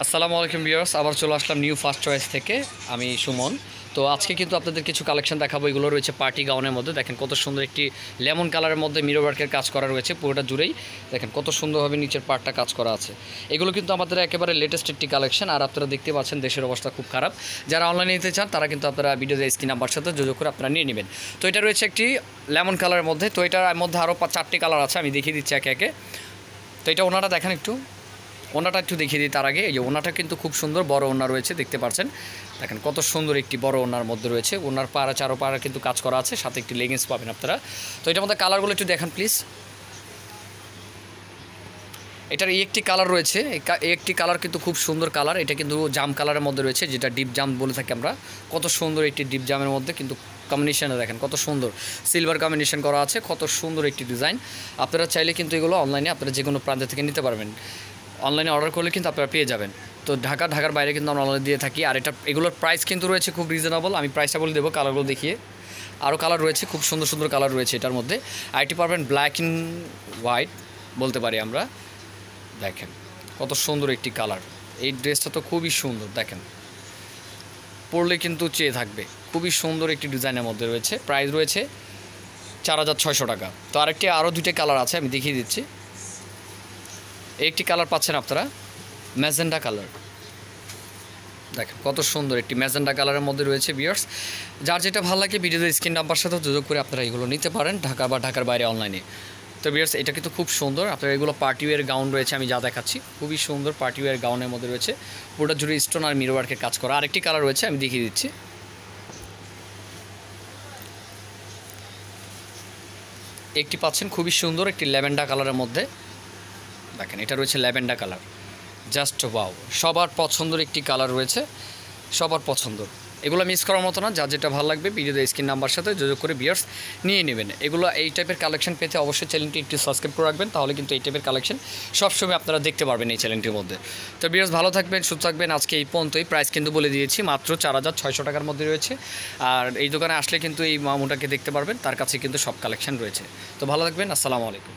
আসসালামু আলাইকুম ভিউয়ার্স, আবার চলে আসলাম নিউ ফার্স্ট চয়েস থেকে। আমি সুমন। তো আজকে কিন্তু আপনাদের কিছু কালেকশন দেখাবো। এগুলো রয়েছে পার্টি গাউনের মধ্যে। দেখেন কত সুন্দর একটি লেমন কালারের মধ্যে মিরর ওয়ার্কের কাজ করা রয়েছে পুরোটা জুড়েই। দেখেন কত সুন্দরভাবে নিচের পার্টটা কাজ করা আছে। এগুলো কিন্তু আমাদের একেবারে লেটেস্ট একটি কালেকশন। আর আপনারা দেখতে পাচ্ছেন দেশের অবস্থা খুব খারাপ। যারা অনলাইনে নিতে চান তারা কিন্তু আপনারা ভিডিওতে স্ক্রিন নাম্বার সাথে যোগাযোগ করে আপনারা নিয়ে নেবেন। তো এটা রয়েছে একটি লেমন কালারের মধ্যে। তো এটার মধ্যে আরও 4টি কালার আছে, আমি দেখিয়ে দিচ্ছি একে একে। তো এটা ওনাটা দেখেন একটু, ওনাটা একটু দেখিয়ে দিই তার আগে। এই যে ওনাটা কিন্তু খুব সুন্দর বড় ওনা রয়েছে, দেখতে পাচ্ছেন। দেখেন কত সুন্দর একটি বড় ওনার মধ্যে রয়েছে। ওনার পাড়া চারো পাড়া কিন্তু কাজ করা আছে, সাথে একটি লেগিংস পাবেন আপনারা। তো এটার মধ্যে কালারগুলো একটু দেখেন প্লিজ। এটার এই একটি কালার রয়েছে, এই একটি কালার কিন্তু খুব সুন্দর কালার। এটা কিন্তু জাম কালারের মধ্যে রয়েছে, যেটা ডিপ জাম বলে থাকি আমরা। কত সুন্দর একটি ডিপ জামের মধ্যে কিন্তু কম্বিনেশনে দেখেন কত সুন্দর সিলভার কম্বিনেশন করা আছে, কত সুন্দর একটি ডিজাইন। আপনারা চাইলে কিন্তু এগুলো অনলাইনে আপনারা যে কোনো প্রান্ত থেকে নিতে পারবেন। অনলাইনে অর্ডার করলে কিন্তু আপনারা পেয়ে যাবেন। তো ঢাকার বাইরে কিন্তু আমরা অনলাইনে দিয়ে থাকি। আর এগুলোর প্রাইস কিন্তু রয়েছে খুব রিজনেবল। আমি প্রাইসটা বলে দেবো কালারগুলো দেখিয়ে। আরও কালার রয়েছে, খুব সুন্দর সুন্দর কালার রয়েছে এটার মধ্যে। আইটি পারবেন ব্ল্যাক অ্যান্ড হোয়াইট বলতে পারি আমরা। দেখেন কত সুন্দর একটি কালার। এই ড্রেসটা তো খুবই সুন্দর, দেখেন পরলে কিন্তু চেয়ে থাকবে। খুবই সুন্দর একটি ডিজাইনের মধ্যে রয়েছে। প্রাইস রয়েছে 4600 টাকা। তো আরও দুইটা কালার আছে, আমি দেখিয়ে দিচ্ছি। একটি কালার পাচ্ছেন আপনারা ম্যাজেন্ডা কালার। দেখেন কত সুন্দর একটি ম্যাজেন্ডা কালারের মধ্যে রয়েছে ভিউয়ার্স। যার যেটা ভালো লাগে ভিডিওতে স্ক্রিন নাম্বার সাথে যোগাযোগ করে আপনারা এগুলো নিতে পারেন ঢাকা বা ঢাকার বাইরে অনলাইনে। তো ভিউয়ার্স এটা কিন্তু খুব সুন্দর। আপনারা এগুলো পার্টি ওয়্যার গাউন রয়েছে, আমি যা দেখাচ্ছি খুবই সুন্দর পার্টি ওয়্যার গাউনের মধ্যে রয়েছে। পুরোটা জুড়ে স্টোন আর মিরর ওয়ার্কের কাজ করা। আরেকটি কালার রয়েছে, আমি দেখিয়ে দিচ্ছি। একটি পাচ্ছেন খুবই সুন্দর একটি ল্যাভেন্ডার কালারের মধ্যে। দেখেন এটা রয়েছে ল্যাভেন্ডার কালার, জাস্ট ওয়াও। সবার পছন্দের একটি কালার রয়েছে, সবার পছন্দ। এগুলো মিস করার মতো না। যার যেটা ভালো লাগবে ভিডিওতে স্ক্রিন নাম্বার সাথে যোগাযোগ করে ভিউয়ার্স নিয়ে নেবেন। এগুলো এই টাইপের কালেকশন পেতে অবশ্যই চ্যানেলটি একটু সাবস্ক্রাইব করে রাখবেন, তাহলে কিন্তু এই টাইপের কালেকশন সবসময় আপনারা দেখতে পারবেন এই চ্যানেলটির মধ্যে। তো ভিউয়ার্স ভালো থাকবেন, সুস্থ থাকবেন। আজকে এই পর্যন্তই। প্রাইস কিন্তু বলে দিয়েছি, মাত্র 4600 টাকার মধ্যে রয়েছে। আর এই দোকানে আসলে কিন্তু এই মামুটাকে দেখতে পারবেন, তার কাছে কিন্তু সব কালেকশন রয়েছে। তো ভালো থাকবেন, আসসালামু আলাইকুম।